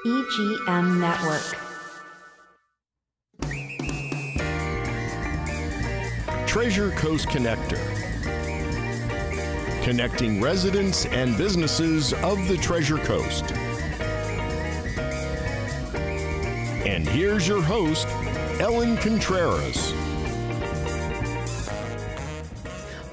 EGM Network. Treasure Coast Connector. Connecting residents and businesses of the Treasure Coast. And here's your host, Ellen Contreras.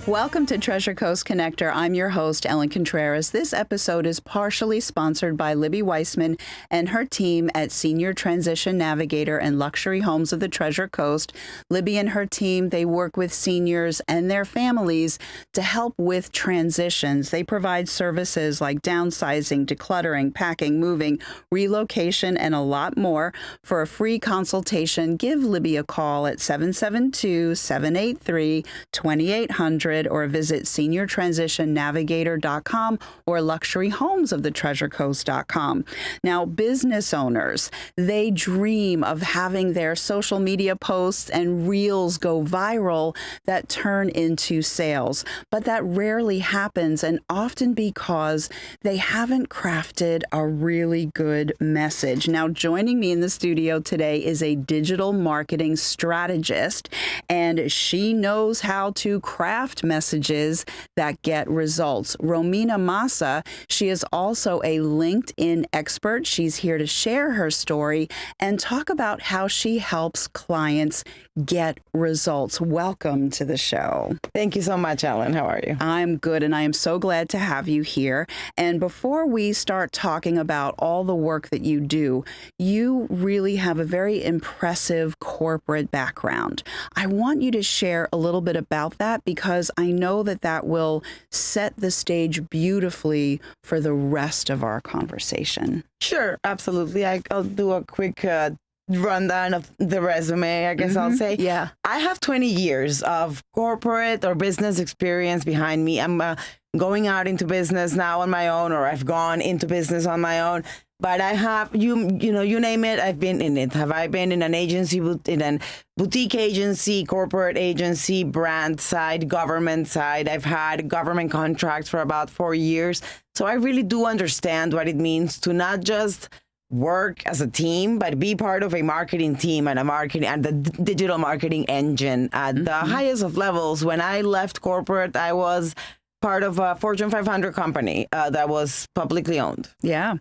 Welcome to Treasure Coast Connector. I'm your host, Ellen Contreras. This episode is partially sponsored by Libby Weissman and her team at Senior Transition Navigator and Luxury Homes of the Treasure Coast. Libby and her team, they work with seniors and their families to help with transitions. They provide services like downsizing, decluttering, packing, moving, relocation, and a lot more. For a free consultation, give Libby a call at 772-783-2800. Or visit seniortransitionnavigator.com or luxuryhomesofthetreasurecoast.com. Now, business owners, they dream of having their social media posts and reels go viral that turn into sales. But that rarely happens, and often because they haven't crafted a really good message. Now, joining me in the studio today is a digital marketing strategist, and she knows how to craft messages that get results. Romina Massa, she is also a LinkedIn expert. She's here to share her story and talk about how she helps clients get results. Welcome to the show. Thank you so much, Ellen. How are you? I'm good, and I am so glad to have you here. And before we start talking about all the work that you do, you really have a very impressive corporate background. I want you to share a little bit about that because I know that that will set the stage beautifully for the rest of our conversation. Sure, absolutely. I'll do a quick rundown of the resume, I guess I'll say. Yeah. I have 20 years of corporate or business experience behind me. I'm going out into business now on my own, or I've gone into business on my own. But I have, you name it, I've been in it. Have I been in an agency, in a boutique agency, corporate agency, brand side, government side? I've had government contracts for about 4 years. So I really do understand what it means to not just work as a team, but be part of a marketing team and the digital marketing engine at the highest of levels. When I left corporate, I was part of a Fortune 500 company that was publicly owned. Yeah,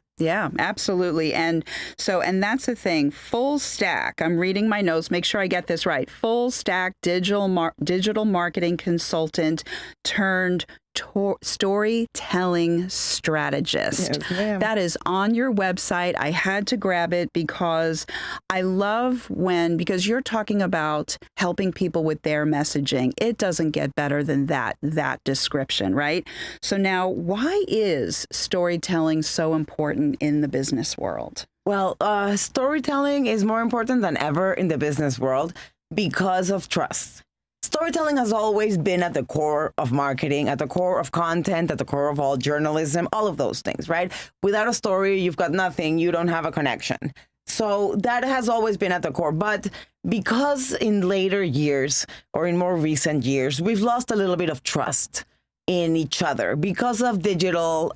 absolutely. And that's the thing, full stack. I'm reading my notes, make sure I get this right. Full stack digital marketing consultant turned storytelling strategist. Yes, ma'am. That is on your website. I had to grab it because I love because you're talking about helping people with their messaging. It doesn't get better than that description, right? So now, why is storytelling so important in the business world? Well, storytelling is more important than ever in the business world because of trust. Storytelling has always been at the core of marketing, at the core of content, at the core of all journalism, all of those things, right? Without a story, you've got nothing. You don't have a connection. So that has always been at the core. But because in later years or in more recent years, we've lost a little bit of trust in each other because of digital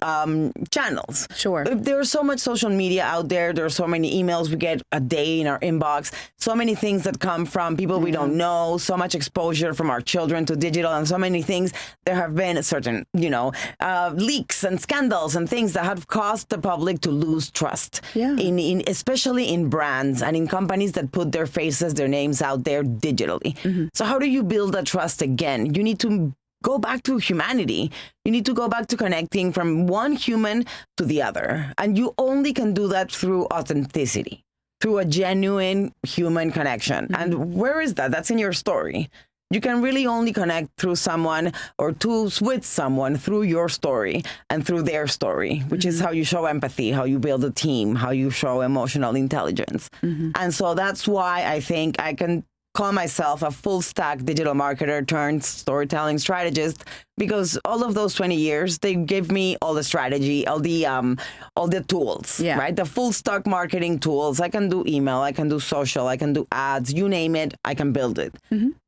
channels. Sure. There's so much social media out there. There's so many emails we get a day in our inbox, so many things that come from people we don't know, so much exposure from our children to digital, and so many things. There have been certain, leaks and scandals and things that have caused the public to lose trust, especially in brands and in companies that put their faces, their names out there digitally. So how do you build that trust again? You need to go back to humanity. You need to go back to connecting from one human to the other. And you only can do that through authenticity, through a genuine human connection. And where is that? That's in your story. You can really only connect through someone or with someone through your story and through their story, which is how you show empathy, how you build a team, how you show emotional intelligence. And so that's why I think I can call myself a full stack digital marketer turned storytelling strategist, because all of those 20 years, they give me all the strategy, all the tools, right? The full stack marketing tools. I can do email, I can do social, I can do ads, you name it, I can build it.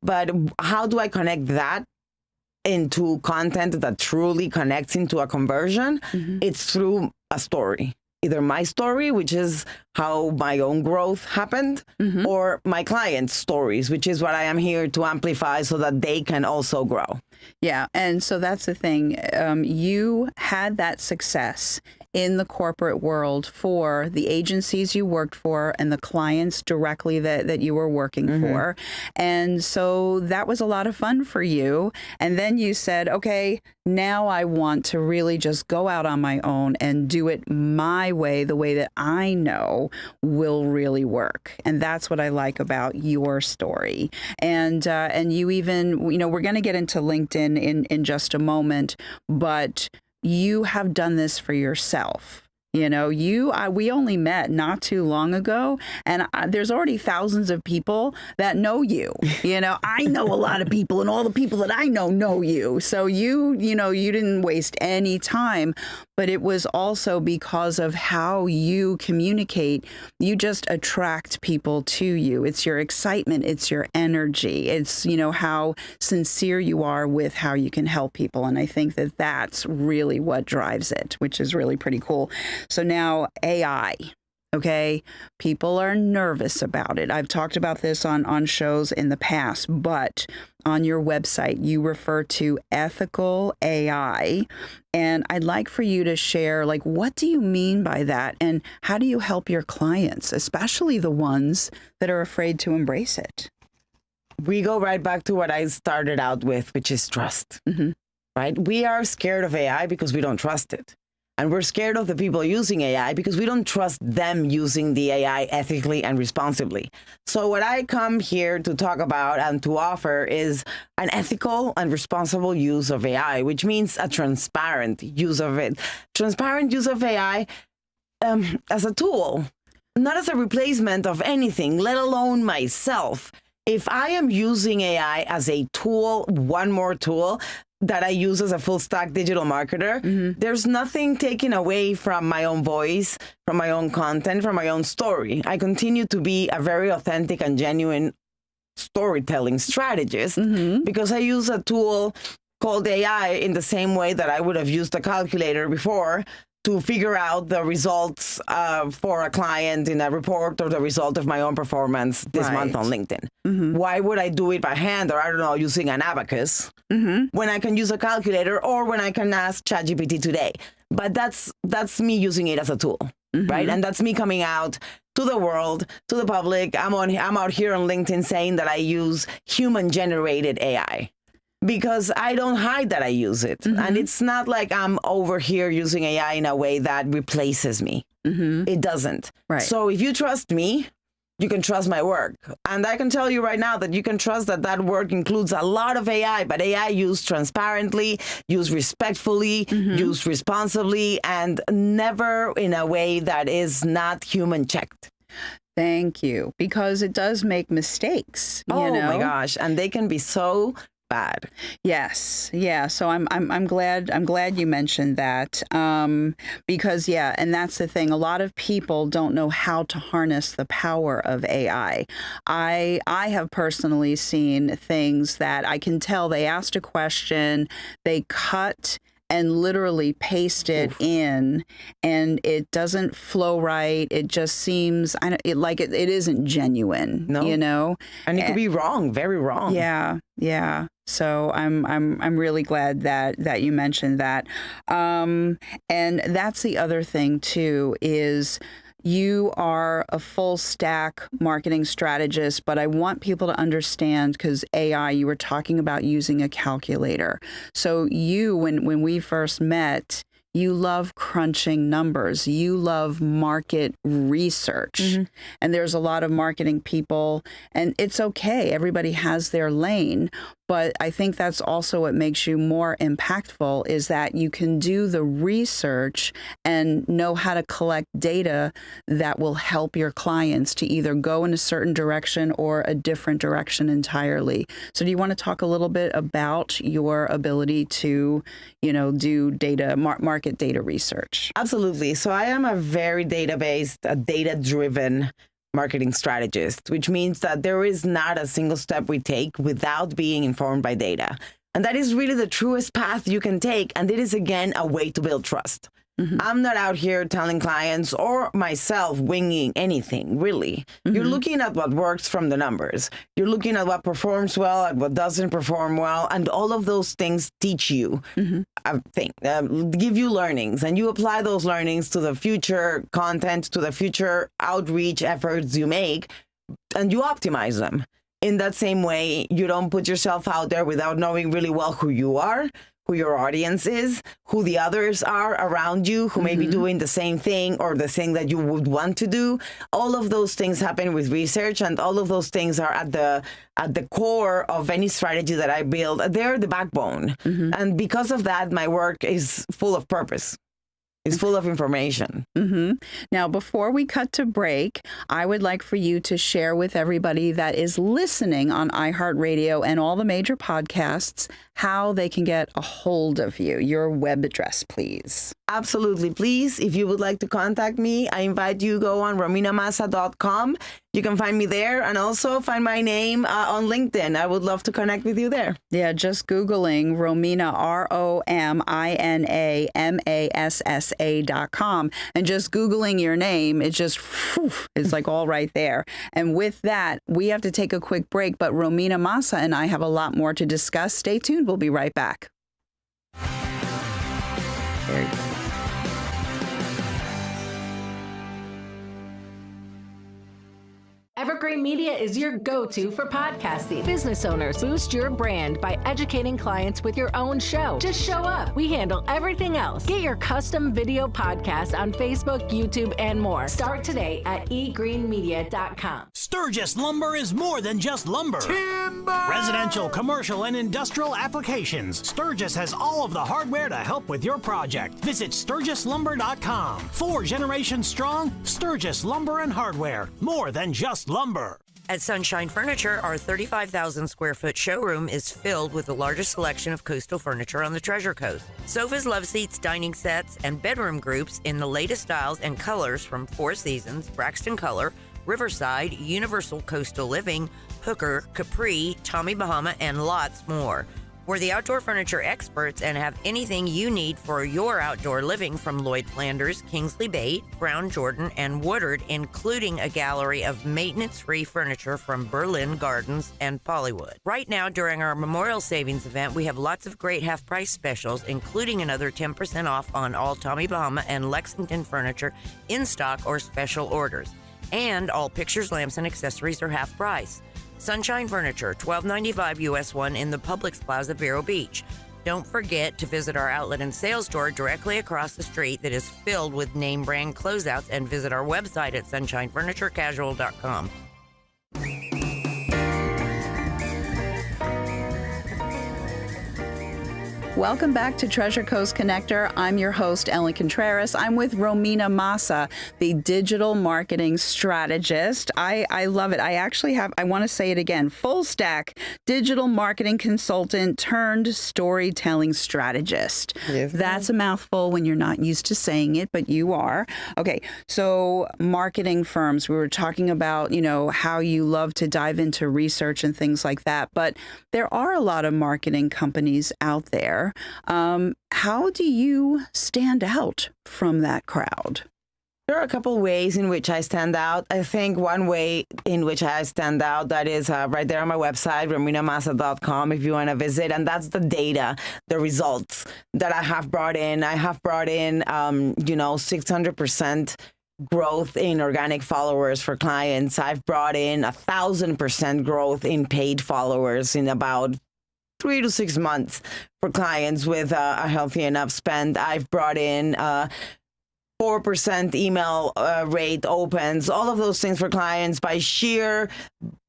But how do I connect that into content that truly connects into a conversion? It's through a story. either my story, which is how my own growth happened, or my clients' stories, which is what I am here to amplify so that they can also grow. Yeah. And so that's the thing. You had that success in the corporate world for the agencies you worked for and the clients directly that you were working for. And so that was a lot of fun for you. And then you said, okay, now I want to really just go out on my own and do it my way, the way that I know will really work. And that's what I like about your story. And you even, we're going to get into LinkedIn in just a moment, but you have done this for yourself. We only met not too long ago, and there's already thousands of people that know you. I know a lot of people, and all the people that I know you. So you didn't waste any time, but it was also because of how you communicate. You just attract people to you. It's your excitement. It's your energy. It's, how sincere you are with how you can help people. And I think that that's really what drives it, which is really pretty cool. So now AI, okay, people are nervous about it. I've talked about this on shows in the past, but on your website, you refer to ethical AI. And I'd like for you to share, what do you mean by that? And how do you help your clients, especially the ones that are afraid to embrace it? We go right back to what I started out with, which is trust, right? We are scared of AI because we don't trust it. And we're scared of the people using AI because we don't trust them using the AI ethically and responsibly. So what I come here to talk about and to offer is an ethical and responsible use of AI, which means a transparent use of it. Transparent use of AI as a tool, not as a replacement of anything, let alone myself. If I am using AI as a tool, one more tool, that I use as a full stack digital marketer, there's nothing taken away from my own voice, from my own content, from my own story. I continue to be a very authentic and genuine storytelling strategist because I use a tool called AI in the same way that I would have used a calculator before to figure out the results for a client in a report or the result of my own performance this month on LinkedIn. Why would I do it by hand or, I don't know, using an abacus when I can use a calculator or when I can ask ChatGPT today? But that's me using it as a tool, right? And that's me coming out to the world, to the public. I'm out here on LinkedIn saying that I use human-generated AI. Because I don't hide that I use it. And it's not like I'm over here using AI in a way that replaces me. It doesn't. Right. So if you trust me, you can trust my work. And I can tell you right now that you can trust that work includes a lot of AI, but AI used transparently, used respectfully, used responsibly, and never in a way that is not human checked. Thank you. Because it does make mistakes. Oh my gosh. And they can be so bad. Yes. Yeah. So I'm glad you mentioned that. Because and that's the thing. A lot of people don't know how to harness the power of AI. I have personally seen things that I can tell they asked a question, they cut and literally paste it in, and it doesn't flow right. It just seems it isn't genuine. No. And it could be wrong, very wrong. Yeah. So I'm really glad that you mentioned that. And that's the other thing too is you are a full stack marketing strategist, but I want people to understand, because AI, you were talking about using a calculator. So you, when we first met, you love crunching numbers. You love market research. And there's a lot of marketing people, and it's okay. Everybody has their lane. But I think that's also what makes you more impactful, is that you can do the research and know how to collect data that will help your clients to either go in a certain direction or a different direction entirely. So do you want to talk a little bit about your ability to, do data, market data research? Absolutely. So I am a very data-driven marketing strategist, which means that there is not a single step we take without being informed by data. And that is really the truest path you can take. And it is, again, a way to build trust. I'm not out here telling clients or myself winging anything, really. You're looking at what works from the numbers. You're looking at what performs well, at what doesn't perform well, and all of those things teach you, I think, give you learnings, and you apply those learnings to the future content, to the future outreach efforts you make, and you optimize them. In that same way, you don't put yourself out there without knowing really well who you are, who your audience is, who the others are around you, who may be doing the same thing or the thing that you would want to do. All of those things happen with research, and all of those things are at the core of any strategy that I build. They're the backbone. And because of that, my work is full of purpose. It's full of information. Now, before we cut to break, I would like for you to share with everybody that is listening on iHeartRadio and all the major podcasts how they can get a hold of you. Your web address, please. Absolutely. Please, if you would like to contact me, I invite you to go on rominamassa.com. You can find me there, and also find my name on LinkedIn. I would love to connect with you there. Yeah, just Googling Romina, ROMINAMASSA.com, and just Googling your name, it's like all right there. And with that, we have to take a quick break, but Romina Massa and I have a lot more to discuss. Stay tuned. We'll be right back. There you go. Evergreen Media is your go-to for podcasting. Business owners, boost your brand by educating clients with your own show. Just show up. We handle everything else. Get your custom video podcast on Facebook, YouTube, and more. Start today at egreenmedia.com. Sturgis Lumber is more than just lumber. Timber! Residential, commercial, and industrial applications. Sturgis has all of the hardware to help with your project. Visit SturgisLumber.com. 4 generations strong, Sturgis Lumber and Hardware. More than just lumber. At Sunshine Furniture, our 35,000 square foot showroom is filled with the largest selection of coastal furniture on the Treasure Coast. Sofas, love seats, dining sets, and bedroom groups in the latest styles and colors from Four Seasons, Braxton Color, Riverside, Universal Coastal Living, Hooker, Capri, Tommy Bahama, and lots more. We're the outdoor furniture experts and have anything you need for your outdoor living from Lloyd Flanders, Kingsley Bate, Brown Jordan, and Woodard, including a gallery of maintenance-free furniture from Berlin Gardens and Pollywood. Right now, during our Memorial Savings event, we have lots of great half-price specials, including another 10% off on all Tommy Bahama and Lexington furniture in stock or special orders. And all pictures, lamps, and accessories are half price. Sunshine Furniture, $12.95 US 1 in the Publix Plaza, Vero Beach. Don't forget to visit our outlet and sales store directly across the street that is filled with name brand closeouts, and visit our website at sunshinefurniturecasual.com. Welcome back to Treasure Coast Connector. I'm your host, Ellen Contreras. I'm with Romina Massa, the digital marketing strategist. I love it. I actually have, I want to say it again, full stack digital marketing consultant turned storytelling strategist. Yes. That's a mouthful when you're not used to saying it, but you are. Okay, so marketing firms, we were talking about, how you love to dive into research and things like that, but there are a lot of marketing companies out there. How do you stand out from that crowd? There are a couple ways in which I stand out. I think one way in which I stand out, that is right there on my website, rominamassa.com, if you want to visit. And that's the data, the results that I have brought in. I have brought in, 600% growth in organic followers for clients. I've brought in 1,000% growth in paid followers in about 3 to 6 months for clients with a healthy enough spend. I've brought in 4% email rate opens, all of those things for clients by sheer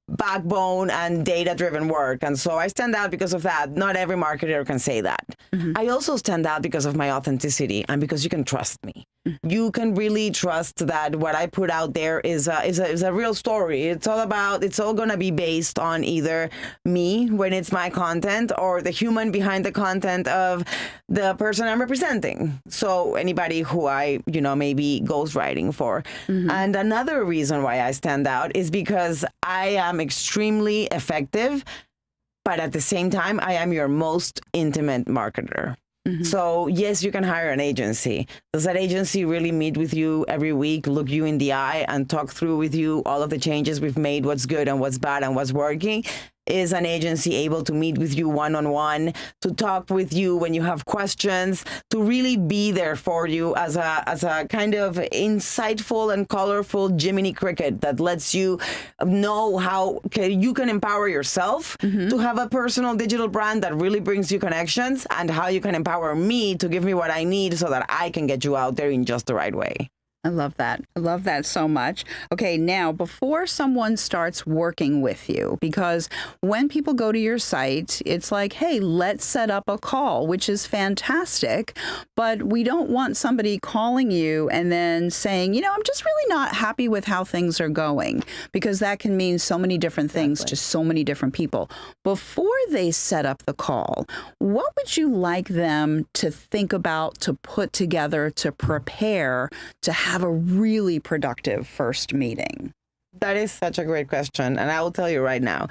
backbone and data-driven work. And so I stand out because of that. Not every marketer can say that. Mm-hmm. I also stand out because of my authenticity and because you can trust me. You can really trust that what I put out there is a real story. It's all going to be based on either me when it's my content or the human behind the content of the person I'm representing. So anybody who I, maybe ghostwriting for. Mm-hmm. And another reason why I stand out is because I am extremely effective, but at the same time, I am your most intimate marketer. So yes, you can hire an agency. Does that agency really meet with you every week, look you in the eye, and talk through with you all of the changes we've made, what's good and what's bad and what's working? Is an agency able to meet with you one-on-one, to talk with you when you have questions, to really be there for you as a kind of insightful and colorful Jiminy Cricket that lets you know how you can empower yourself to have a personal digital brand that really brings you connections, and how you can empower me to give me what I need so that I can get you out there in just the right way. I love that. I love that so much. Okay, now before someone starts working with you, because when people go to your site, it's like, hey, let's set up a call, which is fantastic. But we don't want somebody calling you and then saying, I'm just really not happy with how things are going, because that can mean so many different things to so many different people. Before they set up the call, what would you like them to think about, to put together, to prepare, to have a really productive first meeting? That is such a great question. And I will tell you right now,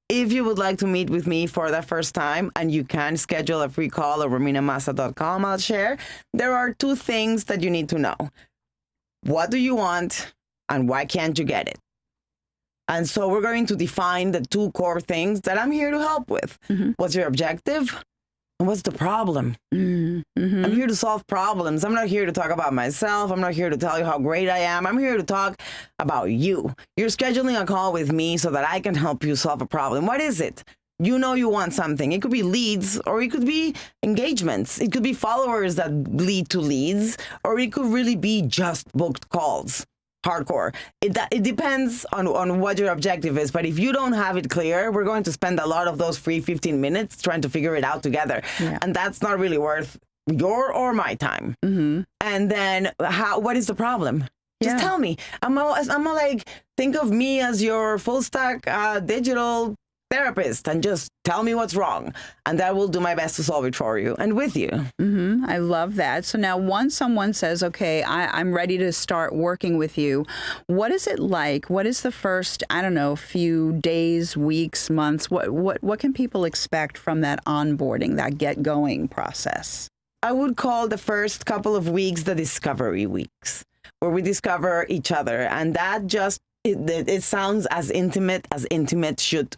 if you would like to meet with me for the first time, and you can schedule a free call at rominamassa.com, I'll share, there are 2 things that you need to know. What do you want, and why can't you get it? And so we're going to define the 2 core things that I'm here to help with. What's your objective? And what's the problem? I'm here to solve problems. I'm not here to talk about myself. I'm not here to tell you how great I am. I'm here to talk about you. You're scheduling a call with me so that I can help you solve a problem. What is it? You want something. It could be leads, or it could be engagements. It could be followers that lead to leads, or it could really be just booked calls. Hardcore. It depends on what your objective is. But if you don't have it clear, we're going to spend a lot of those free 15 minutes trying to figure it out together. Yeah. And that's not really worth your or my time. And then what is the problem? Just tell me. I'm like, think of me as your full stack digital therapist, and just tell me what's wrong, and I will do my best to solve it for you and with you. I love that. So now once someone says, okay, I'm ready to start working with you, what is it like? What is the first, few days, weeks, months? What can people expect from that onboarding, that get-going process? I would call the first couple of weeks the discovery weeks, where we discover each other. And that just, it sounds as intimate should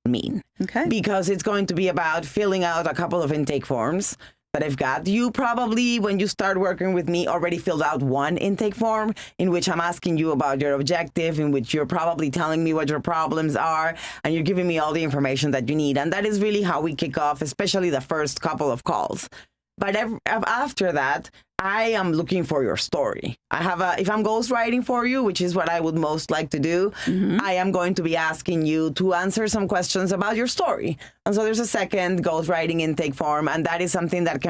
mean. Okay. Because it's going to be about filling out a couple of intake forms that I've got. You probably, when you start working with me, already filled out one intake form in which I'm asking you about your objective, in which you're probably telling me what your problems are, and you're giving me all the information that you need. And that is really how we kick off, especially the first couple of calls. But after that, I am looking for your story. If I'm ghostwriting for you, which is what I would most like to do, I am going to be asking you to answer some questions about your story. And so there's a second ghostwriting intake form, and that is something that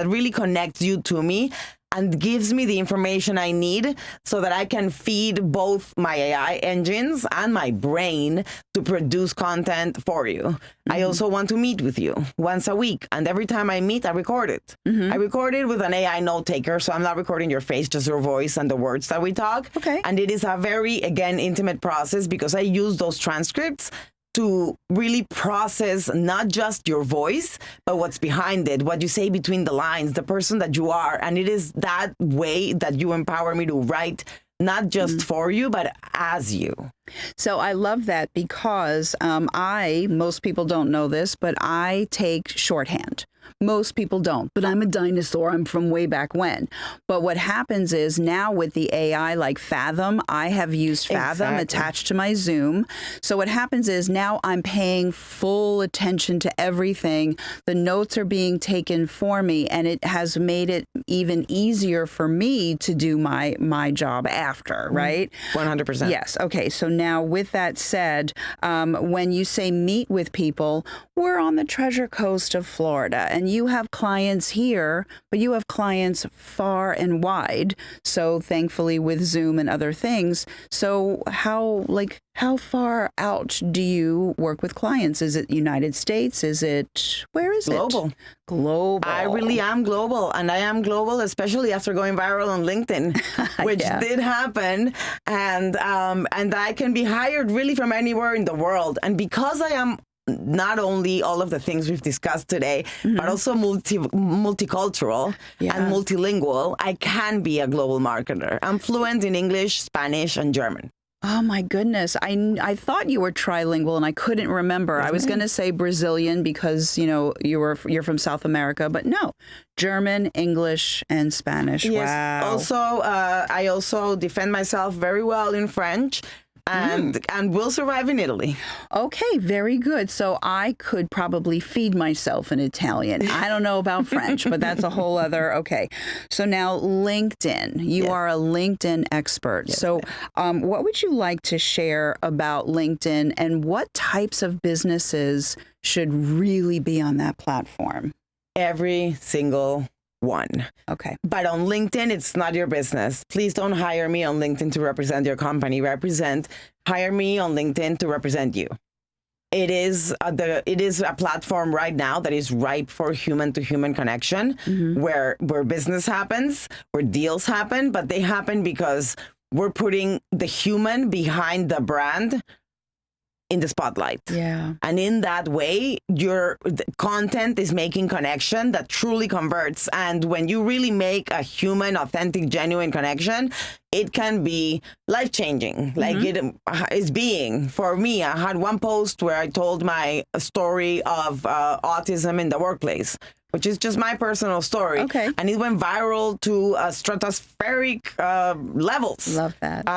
really connects you to me and gives me the information I need so that I can feed both my AI engines and my brain to produce content for you. I also want to meet with you once a week. And every time I meet, I record it. I record it with an AI note taker. So I'm not recording your face, just your voice and the words that we talk. Okay. And it is a very, again, intimate process, because I use those transcripts to really process not just your voice, but what's behind it, what you say between the lines, the person that you are. And it is that way that you empower me to write, not just for you, but as you. So I love that, because most people don't know this, but I take shorthand. Most people don't, but I'm a dinosaur. I'm from way back when. But what happens is now with the AI like Fathom, I have used Fathom attached to my Zoom. So what happens is now I'm paying full attention to everything. The notes are being taken for me, and it has made it even easier for me to do my job after, right? 100%. Yes. Okay. So now with that said, when you say meet with people, we're on the Treasure Coast of Florida, and you have clients here, but you have clients far and wide. So thankfully with Zoom and other things. So how far out do you work with clients? Is it United States? Where is global. it? Global. I really am global, and I am global, especially after going viral on LinkedIn, which did happen. And I can be hired really from anywhere in the world. And because I am not only all of the things we've discussed today, but also multicultural and multilingual, I can be a global marketer. I'm fluent in English, Spanish, and German. Oh my goodness. I thought you were trilingual and I couldn't remember. I was going to say Brazilian because, you're from South America, but no. German, English, and Spanish. Yes. Wow. Also, I also defend myself very well in French. And will survive in Italy. Okay, very good. So I could probably feed myself in Italian. I don't know about French, but that's a whole other, okay. So now LinkedIn. You are a LinkedIn expert. Yes, so what would you like to share about LinkedIn and what types of businesses should really be on that platform? Every single one. Okay. But on LinkedIn, it's not your business. Please don't hire me on LinkedIn to represent your company. Hire me on LinkedIn to represent you. It is a platform right now that is ripe for human-to-human connection, where business happens, where deals happen, but they happen because we're putting the human behind the brand in the spotlight. Yeah. And in that way, your content is making connection that truly converts. And when you really make a human, authentic, genuine connection, it can be life-changing, like it is being. For me, I had one post where I told my story of autism in the workplace, which is just my personal story. Okay. And it went viral to stratospheric levels. Love that.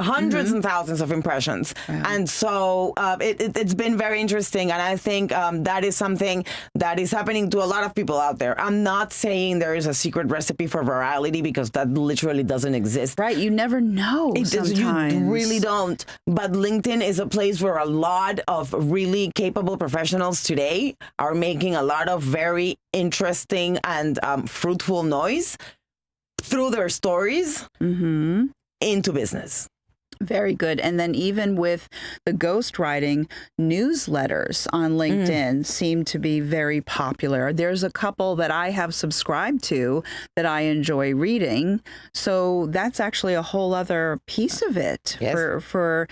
Hundreds and thousands of impressions. Wow. And so it's been very interesting. And I think that is something that is happening to a lot of people out there. I'm not saying there is a secret recipe for virality because that literally doesn't exist. Right. You never know sometimes. You really don't. But LinkedIn is a place where a lot of really capable professionals today are making a lot of very interesting and fruitful noise through their stories into business. Very good. And then even with the ghostwriting, newsletters on LinkedIn seem to be very popular. There's a couple that I have subscribed to that I enjoy reading. So that's actually a whole other piece of it for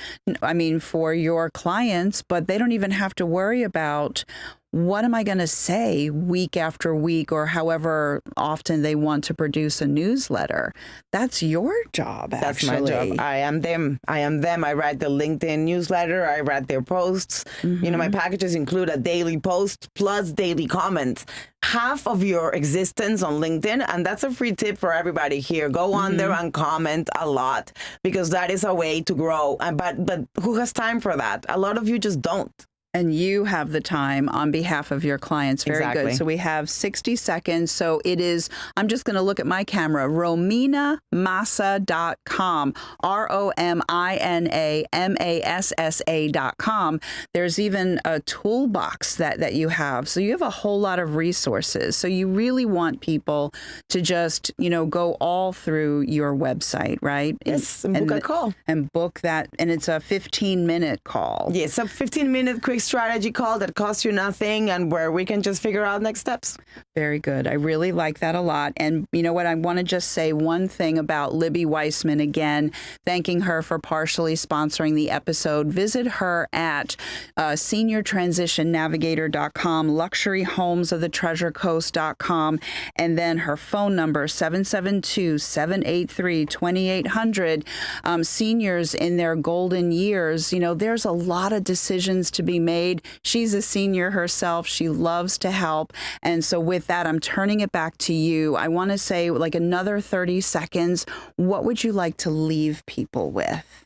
your clients, but they don't even have to worry about what am I going to say week after week or however often they want to produce a newsletter. That's your job, actually. That's my job. I am them. I write the LinkedIn newsletter. I write their posts. My packages include a daily post plus daily comments. Half of your existence on LinkedIn, and that's a free tip for everybody here. Go on there and comment a lot because that is a way to grow. But who has time for that? A lot of you just don't. And you have the time on behalf of your clients. Very Exactly. good. So we have 60 seconds. So it is, I'm just going to look at my camera, RominaMassa.com, RominaMassa.com. There's even a toolbox that you have. So you have a whole lot of resources. So you really want people to just, go all through your website, right? Yes, and book a call. And book that. And it's a 15-minute call. Yes, a 15-minute quick strategy call that costs you nothing and where we can just figure out next steps. Very good. I really like that a lot. And you know what? I want to just say one thing about Libby Weissman again, thanking her for partially sponsoring the episode. Visit her at seniortransitionnavigator.com, luxuryhomesoftheTreasureCoast.com, and then her phone number, 772-783-2800. Seniors in their golden years, there's a lot of decisions to be made. She's a senior herself. She loves to help. And so with that, I'm turning it back to you. I want to say like another 30 seconds. What would you like to leave people with?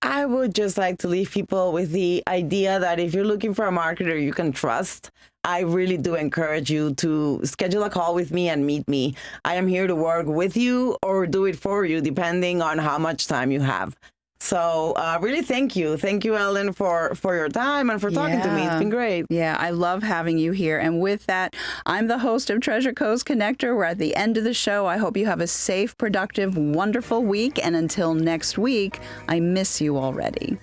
I would just like to leave people with the idea that if you're looking for a marketer you can trust, I really do encourage you to schedule a call with me and meet me. I am here to work with you or do it for you, depending on how much time you have. So really, thank you. Thank you, Ellen, for your time and for talking to me. It's been great. Yeah, I love having you here. And with that, I'm the host of Treasure Coast Connector. We're at the end of the show. I hope you have a safe, productive, wonderful week. And until next week, I miss you already.